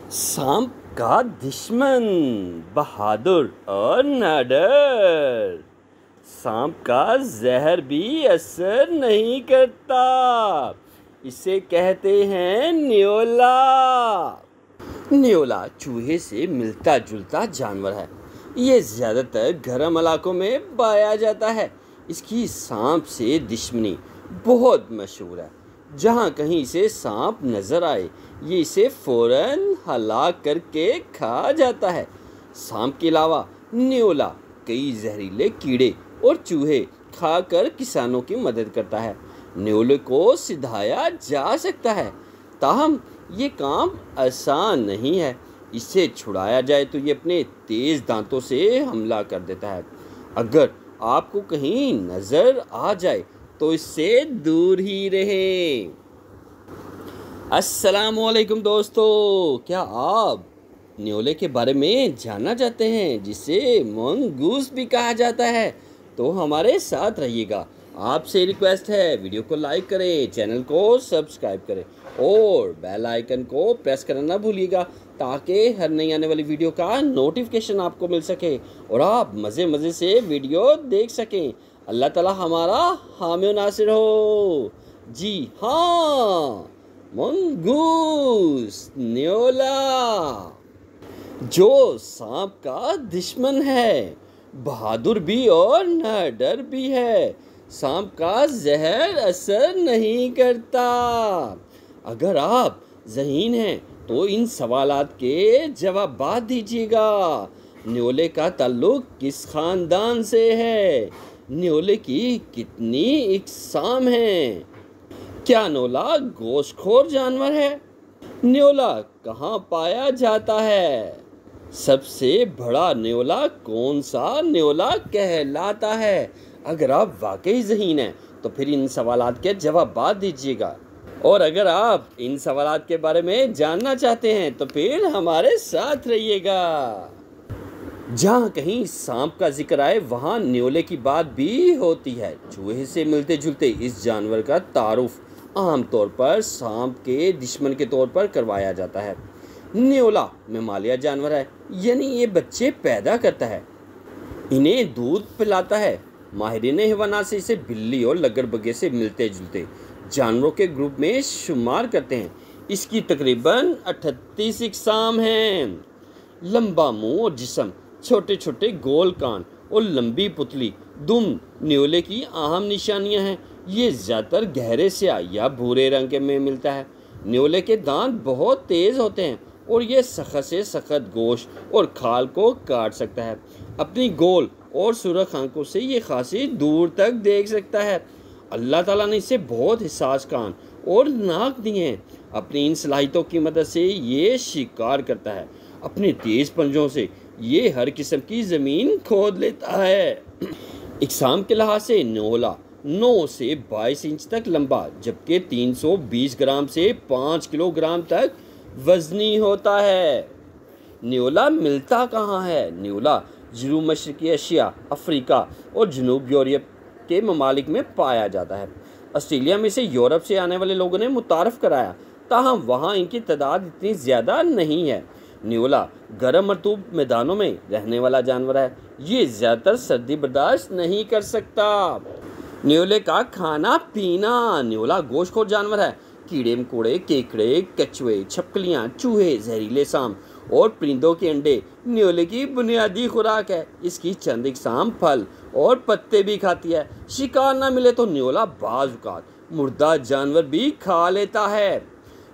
सांप का दुश्मन बहादुर और नाडर। सांप का जहर भी असर नहीं करता। इसे कहते हैं न्योला। न्योला चूहे से मिलता जुलता जानवर है। ये ज़्यादातर गर्म इलाकों में पाया जाता है। इसकी सांप से दुश्मनी बहुत मशहूर है। जहाँ कहीं इसे सांप नजर आए, ये इसे फौरन हलाक करके खा जाता है। सांप के अलावा न्योला कई जहरीले कीड़े और चूहे खाकर किसानों की मदद करता है। न्योले को सिधाया जा सकता है, ताहम ये काम आसान नहीं है। इसे छुड़ाया जाए तो ये अपने तेज दांतों से हमला कर देता है। अगर आपको कहीं नजर आ जाए तो इससे दूर ही रहे। अस्सलामुअलैकुम दोस्तों, क्या आप न्योले के बारे में जानना चाहते हैं, जिसे मंगूस भी कहा जाता है? तो हमारे साथ रहिएगा। आपसे रिक्वेस्ट है, वीडियो को लाइक करें, चैनल को सब्सक्राइब करें और बेल आइकन को प्रेस करना ना भूलिएगा, ताकि हर नई आने वाली वीडियो का नोटिफिकेशन आपको मिल सके और आप मज़े से वीडियो देख सकें। अल्लाह ताला हमारा हामी नासिर हो। जी हाँ, मंगूस न्योला जो सांप का दुश्मन है, बहादुर भी और नाडर भी है। सांप का जहर असर नहीं करता। अगर आप ज़हीन हैं तो इन सवालात के जवाब दीजिएगा। न्योले का ताल्लुक किस खानदान से है? न्योले की कितनी इकसाम हैं? क्या न्योला गोश्तखोर जानवर है? न्योला कहाँ पाया जाता है? सबसे बड़ा न्योला कौन सा न्योला कहलाता है? अगर आप वाकई ज़हीन हैं तो फिर इन सवालात के जवाब दीजिएगा। और अगर आप इन सवालात के बारे में जानना चाहते हैं तो फिर हमारे साथ रहिएगा। जहाँ कहीं सांप का जिक्र आए, वहाँ न्योले की बात भी होती है। चूहे से मिलते जुलते इस जानवर का तारुफ आमतौर पर सांप के दुश्मन के तौर पर करवाया जाता है। न्योला मेमालिया जानवर है, यानी ये बच्चे पैदा करता है, इन्हें दूध पिलाता है। माहिरीन हैवानात से इसे बिल्ली और लगड़बगे से मिलते जुलते जानवरों के ग्रुप में शुमार करते हैं। इसकी तकरीबन 38 इकसाम हैं। लंबा मुंह और जिस्म, छोटे छोटे गोल कान और लंबी पुतली दुम न्योले की अहम निशानियां हैं। ये ज़्यादातर गहरे स्याह या भूरे रंग के में मिलता है। न्योले के दांत बहुत तेज़ होते हैं और ये सख्त से सख्त गोश्त और खाल को काट सकता है। अपनी गोल और सुर्ख आंखों से ये खासी दूर तक देख सकता है। अल्लाह ताला ने इसे बहुत हिसास कान और नाक दिए हैं। अपनी इन सलाहियतों की मदद से ये शिकार करता है। अपने तेज पंजों से ये हर किस्म की ज़मीन खोद लेता है। इकसाम के लिहाज से न्योला 9 से 22 इंच तक लंबा, जबकि 320 ग्राम से 5 किलोग्राम तक वजनी होता है। न्योला मिलता कहाँ है? न्योला जनूब मशरकी एशिया, अफ्रीका और जनूब यूरोप के ममालिक में पाया जाता है। ऑस्ट्रेलिया में से यूरोप से आने वाले लोगों ने मुतारफ़ कराया, ताहम वहाँ इनकी तादाद इतनी ज़्यादा नहीं है। न्योला गर्म मरतूब मैदानों में रहने वाला जानवर है। ये ज़्यादातर सर्दी बर्दाश्त नहीं कर सकता। न्योले का खाना पीना। न्योला गोश्तखोर जानवर है। कीड़े मकोड़े, केकड़े, कछुए, छिपकलियाँ, चूहे, जहरीले सांप और परिंदों के अंडे न्योले की बुनियादी खुराक है। इसकी चंद इकसाम फल और पत्ते भी खाती है। शिकार ना मिले तो न्योला बाज़ औक़ात मुर्दा जानवर भी खा लेता है।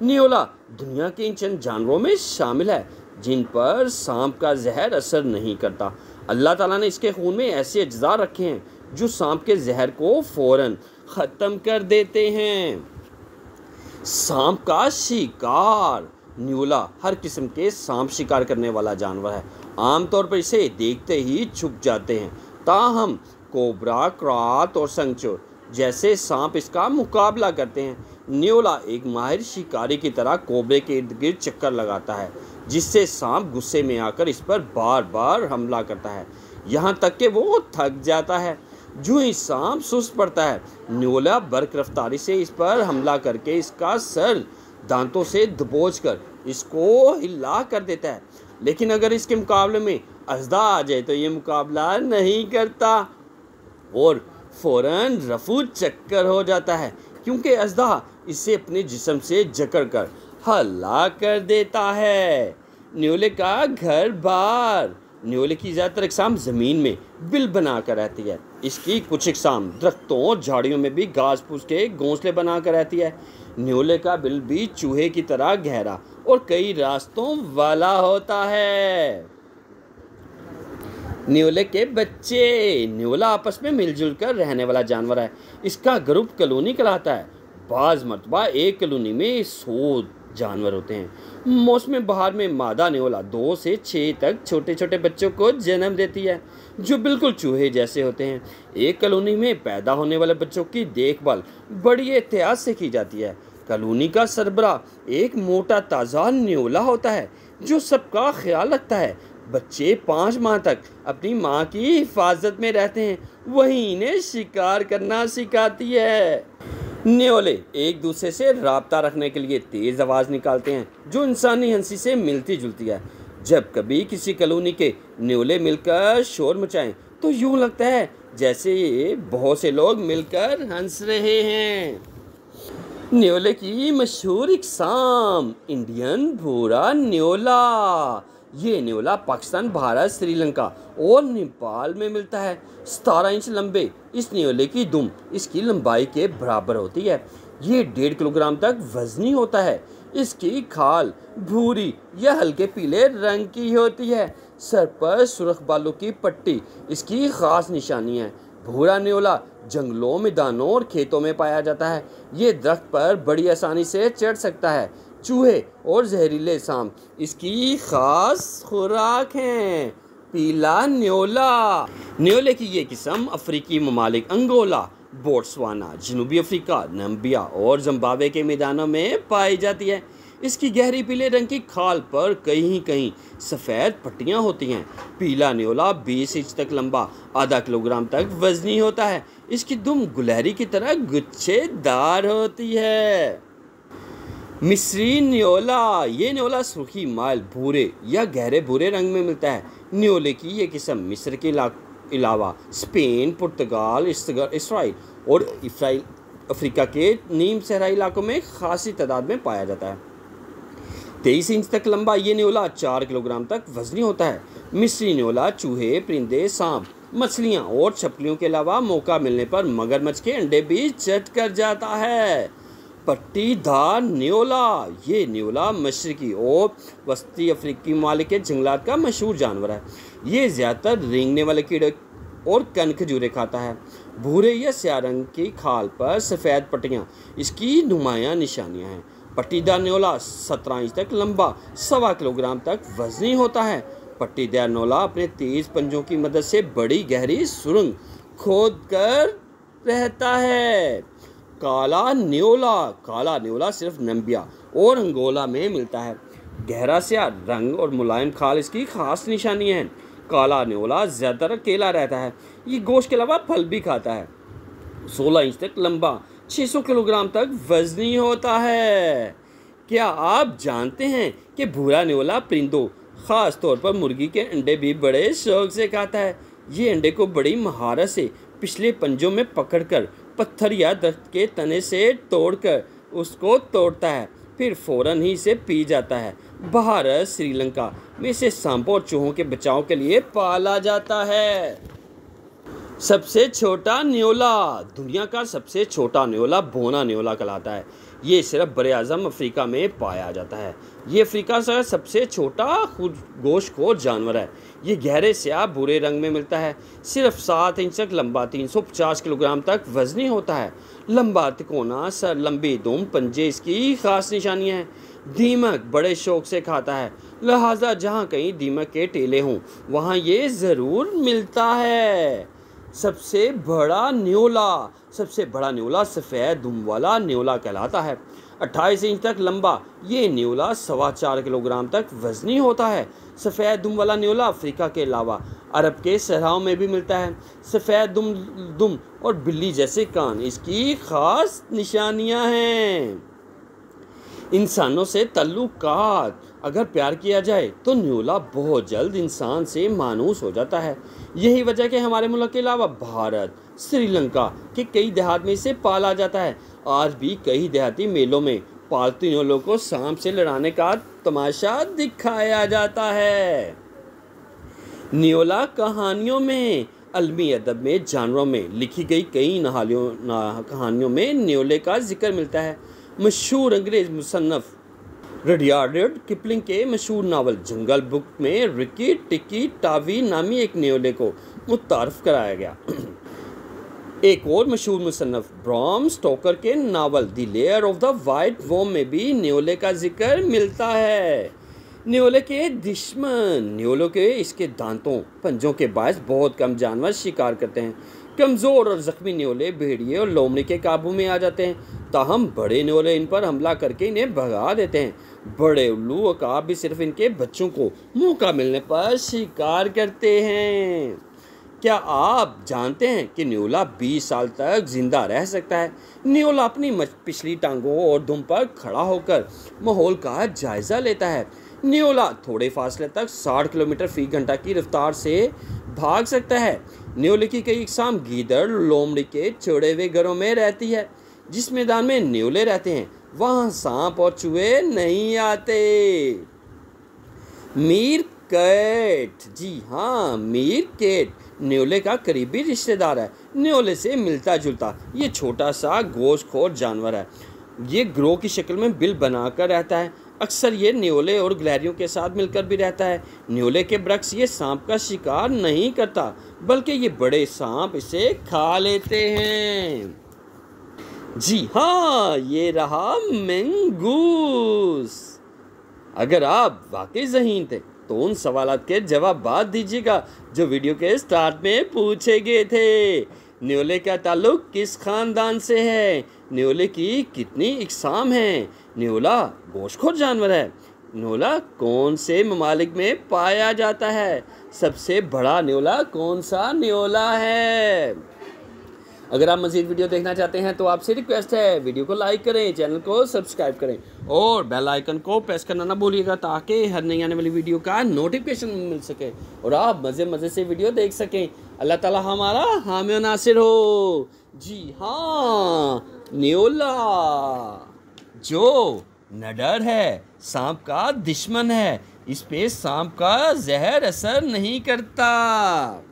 न्योला दुनिया के इन चंद जानवरों में शामिल है जिन पर सांप का जहर असर नहीं करता। अल्लाह ताला ने इसके खून में ऐसे अज्जा रखे हैं जो सांप के जहर को फ़ौरन ख़त्म कर देते हैं। सांप का शिकार। न्योला हर किस्म के सांप शिकार करने वाला जानवर है। आमतौर पर इसे देखते ही छुप जाते हैं, ताहम कोबरा, क्रात और संगचोर जैसे सांप इसका मुकाबला करते हैं। न्योला एक माहिर शिकारी की तरह कोबरे के इर्द गिर्द चक्कर लगाता है, जिससे सांप गुस्से में आकर इस पर बार बार हमला करता है, यहाँ तक कि वो थक जाता है। जो ही सांप सुस्त पड़ता है, न्योला बर्क रफ्तारी से इस पर हमला करके इसका सर दांतों से दबोचकर इसको हिला कर देता है। लेकिन अगर इसके मुकाबले में अजदा आ जाए तो ये मुकाबला नहीं करता और फौरन रफू चक्कर हो जाता है, क्योंकि अजदा इसे अपने जिस्म से जकड़ कर हल्ला कर देता है। न्योले का घर बार। न्योले की ज़्यादातर इकसाम ज़मीन में बिल बना कर रहती है। इसकी कुछ इकसाम दरख्तों और झाड़ियों में भी घास फूस के घोंसले बना कर रहती है। न्योले का बिल भी चूहे की तरह गहरा और कई रास्तों वाला होता है। न्योले के बच्चे। न्योला आपस में मिलजुल कर रहने वाला जानवर है। इसका ग्रुप कॉलोनी कहलाता है। बाज़ मरतबा एक कॉलोनी में 100 जानवर होते हैं। मौसम बहार में मादा न्योला 2 से 6 तक छोटे छोटे बच्चों को जन्म देती है, जो बिल्कुल चूहे जैसे होते हैं। एक कॉलोनी में पैदा होने वाले बच्चों की देखभाल बड़ी एहतियात से की जाती है। कॉलोनी का सरबराह एक मोटा ताज़ा न्योला होता है, जो सबका ख्याल रखता है। बच्चे 5 माह तक अपनी माँ की हिफाजत में रहते हैं, वही इन्हें शिकार करना सिखाती है। न्योले एक दूसरे से राब्ता रखने के लिए तेज़ आवाज़ निकालते हैं, जो इंसानी हंसी से मिलती जुलती है। जब कभी किसी कॉलोनी के न्योले मिलकर शोर मचाएं तो यूँ लगता है जैसे ये बहुत से लोग मिलकर हंस रहे हैं। न्योले की मशहूर इकसाम। इंडियन भूरा न्योला। ये न्योला पाकिस्तान, भारत, श्रीलंका और नेपाल में मिलता है। 17 इंच लंबे इस न्योले की दुम इसकी लंबाई के बराबर होती है। ये 1.5 किलोग्राम तक वजनी होता है। इसकी खाल भूरी या हल्के पीले रंग की होती है। सर पर सुर्ख बालों की पट्टी इसकी खास निशानी है। भूरा न्योला जंगलों, मैदानों और खेतों में पाया जाता है। ये दरख्त पर बड़ी आसानी से चढ़ सकता है। चूहे और जहरीले सांप इसकी खास खुराक हैं। पीला न्योला। न्योले की ये किस्म अफ्रीकी ममालिक अंगोला, बोट्सवाना, जनूबी अफ्रीका, नामीबिया और जिम्बाब्वे के मैदानों में पाई जाती है। इसकी गहरी पीले रंग की खाल पर कहीं कहीं सफ़ेद पट्टियाँ होती हैं। पीला न्योला 20 इंच तक लंबा, आधा किलोग्राम तक वजनी होता है। इसकी दुम गुलहरी की तरह गुच्छेदार होती है। मिस्री न्योला। ये न्योला सुर्खी माइल भूरे या गहरे भूरे रंग में मिलता है। न्योले की ये किस्म मिस्र के अलावा स्पेन, पुर्तगाल, इसराइल और अफ्रीका के नीम सहराई इलाकों में खासी तादाद में पाया जाता है। 23 इंच तक लंबा ये न्योला 4 किलोग्राम तक वजनी होता है। मिस्री न्योला चूहे, परिंदे, सांप, मछलियाँ और छपलियों के अलावा मौका मिलने पर मगरमच्छ के अंडे भी चट कर जाता है। पट्टीदार न्योला। ये न्योला मशरकी और वस्ती अफ्रीकी ममालिक के जंगलात का मशहूर जानवर है। ये ज़्यादातर रेंगने वाले कीड़े और कन खजूरे खाता है। भूरे या स्याह रंग की खाल पर सफ़ेद पट्टियाँ इसकी नुमायाँ निशानियाँ हैं। पट्टीदार न्योला 17 इंच तक लंबा, 1.25 किलोग्राम तक वजनी होता है। पट्टीदार न्योला अपने तेज़ पंजों की मदद से बड़ी गहरी सुरंग खोद कर रहता है। काला न्योला। काला न्योला सिर्फ नामीबिया और अंगोला में मिलता है। गहरा स्याह रंग और मुलायम खाल इसकी खास निशानियाँ हैं। काला न्योला ज़्यादातर अकेला रहता है। ये गोश्त के अलावा फल भी खाता है। 16 इंच तक लंबा, 600 किलोग्राम तक वजनी होता है। क्या आप जानते हैं कि भूरा न्योला परिंदों, ख़ास तौर पर मुर्गी के अंडे भी बड़े शौक से खाता है। ये अंडे को बड़ी महारत से पिछले पंजों में पकड़कर पत्थर या दरख्त के तने से तोड़कर उसको तोड़ता है, फिर फ़ौरन ही इसे पी जाता है। भारत, श्रीलंका में इसे सांपों और चूहों के बचाव के लिए पाला जाता है। सबसे छोटा न्योला। दुनिया का सबसे छोटा न्योला बोना न्योला कहलाता है। ये सिर्फ बरे-आज़म अफ्रीका में पाया जाता है। ये अफ्रीका का सबसे छोटा गोश्तखोर जानवर है। ये गहरे स्याह भूरे रंग में मिलता है। सिर्फ 7 इंच तक लंबा, 350 किलोग्राम तक वजनी होता है। लंबा तिकोना सर, लंबी दुम, पंजे इसकी खास निशानियाँ हैं। दीमक बड़े शौक से खाता है, लिहाजा जहाँ कहीं दीमक के टेले हों वहाँ ये ज़रूर मिलता है। सबसे बड़ा न्योला। सबसे बड़ा न्योला सफ़ेद दुम वाला न्योला कहलाता है। 28 इंच तक लंबा ये न्योला 4.25 किलोग्राम तक वजनी होता है। सफ़ेद दुम वाला न्योला अफ्रीका के अलावा अरब के सहराओं में भी मिलता है। सफ़ेद दुम और बिल्ली जैसे कान इसकी खास निशानियां हैं। इंसानों से ताल्लुकात, अगर प्यार किया जाए तो न्योला बहुत जल्द इंसान से मानूस हो जाता है। यही वजह कि हमारे मुल्क के अलावा भारत, श्रीलंका के कई देहात में इसे पाला जाता है। आज भी कई देहाती मेलों में पालतू न्योलों को सांप से लड़ाने का तमाशा दिखाया जाता है। न्योला कहानियों में, अलमी अदब में जानवरों में लिखी गई कई कहानियों में न्योले का जिक्र मिलता है। मशहूर अंग्रेज मुसन्नफ रडियार्ड किपलिंग के मशहूर नावल जंगल बुक में रिकी टिकी टावी नामी एक न्योले को मुतारफ कराया गया। एक और मशहूर मुसन्नफ ब्राम स्टोकर के novel the lair of the white worm में भी न्योले का जिक्र मिलता है। न्योले के दुश्मन, न्योलों के इसके दांतों पंजों के बायस बहुत कम जानवर शिकार करते हैं। कमज़ोर और ज़ख्मी न्योले भेड़िए और लोमड़ी के काबू में आ जाते हैं। ताहम बड़े न्योले इन पर हमला करके इन्हें भगा देते हैं। बड़े उल्लू अकाब भी सिर्फ इनके बच्चों को मौका मिलने पर शिकार करते हैं। क्या आप जानते हैं कि न्योला 20 साल तक जिंदा रह सकता है? न्योला अपनी पिछली टांगों और दुम पर खड़ा होकर माहौल का जायजा लेता है। न्योला थोड़े फासले तक 60 किलोमीटर फी घंटा की रफ्तार से भाग सकता है। न्योले की कई इकसाम गीदड़ लोमड़ी के छोड़े हुए घरों में रहती है। जिस मैदान में न्योले रहते हैं वहाँ सांप और चूहे नहीं आते। मीर कैट, जी हाँ, मीर कैट न्योले का करीबी रिश्तेदार है। न्योले से मिलता जुलता ये छोटा सा गोश्तखोर जानवर है। ये ग्रोह की शक्ल में बिल बनाकर रहता है। अक्सर ये न्योले और गिलहरियों के साथ मिलकर भी रहता है। न्योले के बरक्स ये सांप का शिकार नहीं करता, बल्कि ये बड़े सांप इसे खा लेते हैं। जी हाँ, ये रहा मंगूस। अगर आप वाकई ज़हीन थे तो उन सवालात के जवाब बाद दीजिएगा जो वीडियो के स्टार्ट में पूछे गए थे। न्योले का ताल्लुक किस खानदान से है? न्योले की कितनी इकसाम हैं? न्योला गोश्तखोर जानवर है। न्योला कौन से ममालिक में पाया जाता है? सबसे बड़ा न्योला कौन सा न्योला है? अगर आप मज़ीद वीडियो देखना चाहते हैं तो आपसे रिक्वेस्ट है वीडियो को लाइक करें, चैनल को सब्सक्राइब करें और बेल आइकन को प्रेस करना ना भूलिएगा ताकि हर नई आने वाली वीडियो का नोटिफिकेशन मिल सके और आप मज़े से वीडियो देख सकें। अल्लाह ताला हमारा हामी और नासिर हो। जी हाँ, न्योला जो नडर है, सांप का दुश्मन है, इस पे सांप का जहर असर नहीं करता।